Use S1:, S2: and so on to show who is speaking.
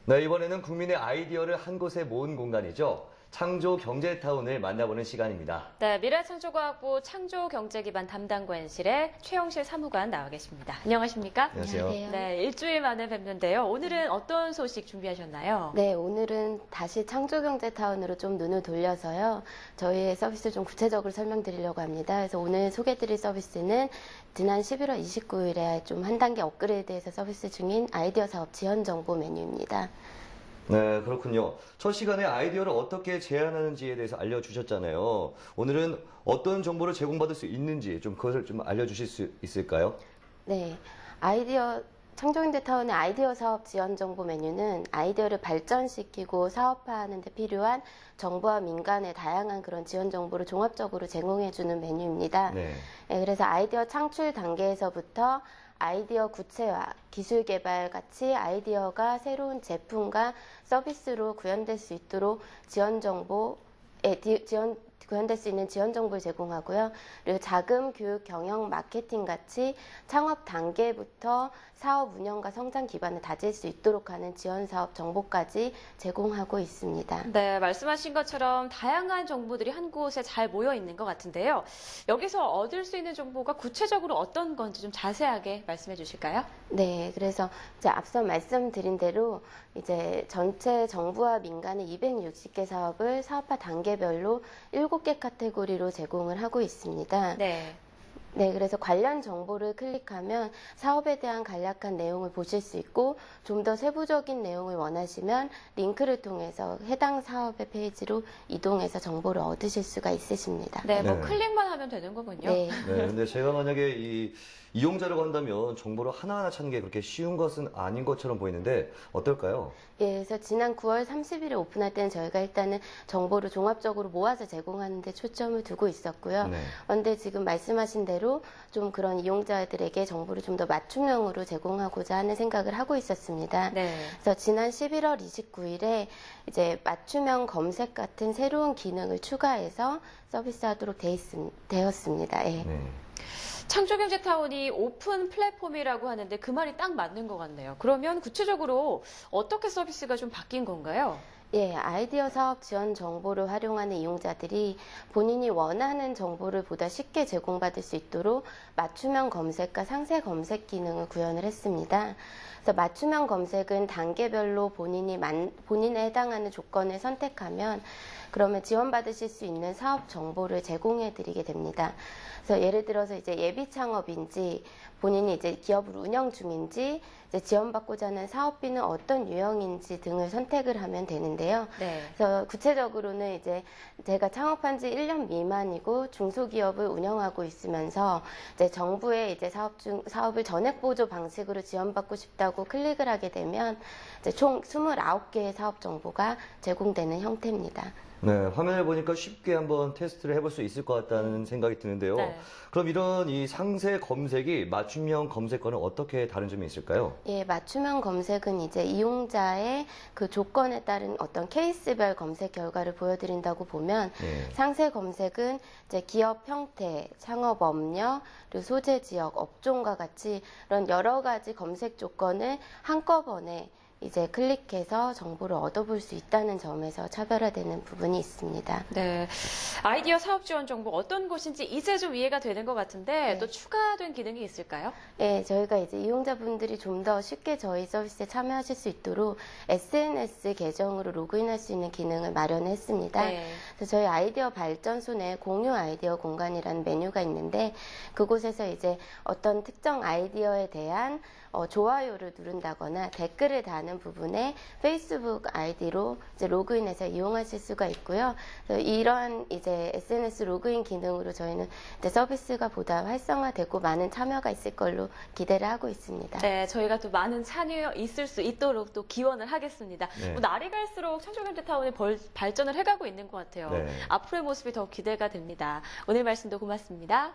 S1: 네, 이번에는 국민의 아이디어를 한 곳에 모은 공간이죠. 창조경제타운을 만나보는 시간입니다.
S2: 네, 미래창조과학부 창조경제기반 담당관실의 최영실 사무관 나와 계십니다. 안녕하십니까?
S1: 안녕하세요.
S2: 네, 일주일 만에 뵙는데요. 오늘은 어떤 소식 준비하셨나요?
S3: 네, 오늘은 다시 창조경제타운으로 좀 눈을 돌려서요. 저희의 서비스를 좀 구체적으로 설명드리려고 합니다. 그래서 오늘 소개드릴 서비스는 지난 11월 29일에 좀 한 단계 업그레이드해서 서비스 중인 아이디어 사업 지원 정보 메뉴입니다.
S1: 네, 그렇군요. 첫 시간에 아이디어를 어떻게 제안하는지에 대해서 알려주셨잖아요. 오늘은 어떤 정보를 제공받을 수 있는지 좀 그것을 좀 알려주실 수 있을까요?
S3: 네, 창조경제타운의 아이디어 사업 지원 정보 메뉴는 아이디어를 발전시키고 사업화하는 데 필요한 정부와 민간의 다양한 그런 지원 정보를 종합적으로 제공해주는 메뉴입니다.
S1: 네.
S3: 네, 그래서 아이디어 창출 단계에서부터 아이디어 구체화, 기술 개발 같이 아이디어가 새로운 제품과 서비스로 구현될 수 있도록 구현될 수 있는 지원 정보를 제공하고요. 그리고 자금, 교육, 경영, 마케팅 같이 창업 단계부터 사업 운영과 성장 기반을 다질 수 있도록 하는 지원 사업 정보까지 제공하고 있습니다.
S2: 네, 말씀하신 것처럼 다양한 정보들이 한 곳에 잘 모여 있는 것 같은데요. 여기서 얻을 수 있는 정보가 구체적으로 어떤 건지 좀 자세하게 말씀해 주실까요?
S3: 네, 그래서 이제 앞서 말씀드린 대로 이제 전체 정부와 민간의 260개 사업을 사업화 단계별로 7개 카테고리로 제공을 하고 있습니다.
S2: 네.
S3: 네, 그래서 관련 정보를 클릭하면 사업에 대한 간략한 내용을 보실 수 있고 좀 더 세부적인 내용을 원하시면 링크를 통해서 해당 사업의 페이지로 이동해서 정보를 얻으실 수가 있으십니다.
S2: 네, 뭐
S1: 네.
S2: 클릭만 하면 되는 거군요.
S3: 네.
S1: 네, 근데 제가 만약에 이용자라고 한다면 정보를 하나하나 찾는 게 그렇게 쉬운 것은 아닌 것처럼 보이는데 어떨까요?
S3: 예, 그래서 지난 9월 30일에 오픈할 때는 저희가 일단은 정보를 종합적으로 모아서 제공하는 데 초점을 두고 있었고요.
S1: 네.
S3: 그런데 지금 말씀하신 대로 좀 그런 이용자들에게 정보를 좀 더 맞춤형으로 제공하고자 하는 생각을 하고 있었습니다.
S2: 네.
S3: 그래서 지난 11월 29일에 이제 맞춤형 검색 같은 새로운 기능을 추가해서 서비스하도록 되었습니다. 예.
S1: 네.
S2: 창조경제타운이 오픈 플랫폼이라고 하는데 그 말이 딱 맞는 것 같네요. 그러면 구체적으로 어떻게 서비스가 좀 바뀐 건가요?
S3: 예, 아이디어 사업 지원 정보를 활용하는 이용자들이 본인이 원하는 정보를 보다 쉽게 제공받을 수 있도록 맞춤형 검색과 상세 검색 기능을 구현을 했습니다. 그래서 맞춤형 검색은 단계별로 본인에 해당하는 조건을 선택하면 그러면 지원받으실 수 있는 사업 정보를 제공해 드리게 됩니다. 그래서 예를 들어서 이제 예비 창업인지 본인이 이제 기업을 운영 중인지 이제 지원받고자 하는 사업비는 어떤 유형인지 등을 선택을 하면 되는데요.
S2: 네.
S3: 그래서 구체적으로는 이제 제가 창업한 지 1년 미만이고 중소기업을 운영하고 있으면서 이제 정부의 이제 사업을 전액 보조 방식으로 지원받고 싶다고 클릭을 하게 되면 이제 총 29개의 사업 정보가 제공되는 형태입니다.
S1: 네, 화면을 보니까 쉽게 한번 테스트를 해볼 수 있을 것 같다는 생각이 드는데요.
S2: 네.
S1: 그럼 이런 이 상세 검색이 맞춤형 검색과는 어떻게 다른 점이 있을까요?
S3: 예, 맞춤형 검색은 이제 이용자의 그 조건에 따른 어떤 케이스별 검색 결과를 보여드린다고 보면
S1: 네.
S3: 상세 검색은 이제 기업 형태, 창업 업력, 그리고 소재 지역, 업종과 같이 이런 여러 가지 검색 조건을 한꺼번에 이제 클릭해서 정보를 얻어볼 수 있다는 점에서 차별화되는 부분이 있습니다.
S2: 네. 아이디어 사업 지원 정보 어떤 곳인지 이제 좀 이해가 되는 것 같은데
S3: 네.
S2: 또 추가된 기능이 있을까요?
S3: 네, 저희가 이제 이용자분들이 좀 더 쉽게 저희 서비스에 참여하실 수 있도록 SNS 계정으로 로그인할 수 있는 기능을 마련했습니다.
S2: 네.
S3: 그래서 저희 아이디어 발전소 내 공유 아이디어 공간이라는 메뉴가 있는데 그곳에서 이제 어떤 특정 아이디어에 대한 좋아요를 누른다거나 댓글을 다는 부분에 페이스북 아이디로 이제 로그인해서 이용하실 수가 있고요. 그래서 이러한 이제 SNS 로그인 기능으로 저희는 이제 서비스가 보다 활성화되고 많은 참여가 있을 걸로 기대를 하고 있습니다.
S2: 네, 저희가 또 많은 참여 있을 수 있도록 또 기원을 하겠습니다.
S1: 네.
S2: 뭐 날이 갈수록 창조경제타운이 발전을 해가고 있는 것 같아요.
S1: 네.
S2: 앞으로의 모습이 더 기대가 됩니다. 오늘 말씀도 고맙습니다.